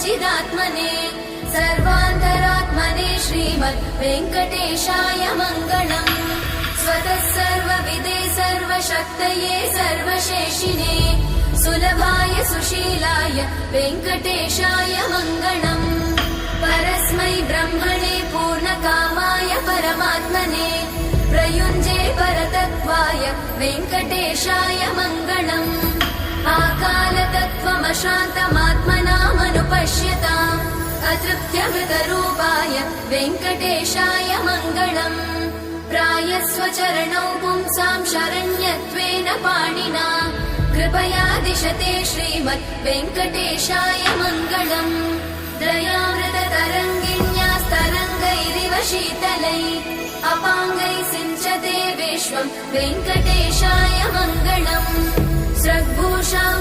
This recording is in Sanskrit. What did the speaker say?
चिदात्मने सर्वान्तरात्मने श्रीमद् वेङ्कटेशाय मङ्गलम्। स्वतः सर्वविदे सर्वशक्तये सर्वशेषिने सुलभाय सुशीलाय वेङ्कटेशाय मङ्गलम्। परस्मै ब्रह्मणे पूर्णकामाय परमात्मने प्रयुञ्जे परतत्त्वाय वेङ्कटेशाय मङ्गलम्। आकालतत्त्वमशान्तमात्मनामनुपश्यताम् अतृप्त्यमृतरूपाय वेङ्कटेशाय मङ्गलम्। प्रायस्वचरणौ पुंसां शरण्यत्वेन पाणिना कृपया दिशते श्रीमद् वेङ्कटेशाय मङ्गलम्। दयामृततरङ्गिण्यास्तरङ्गैरिव शीतलै अपाङ्गैः सिञ्चते विश्वं वेङ्कटेशाय मङ्गलम्। स्रग्भूषां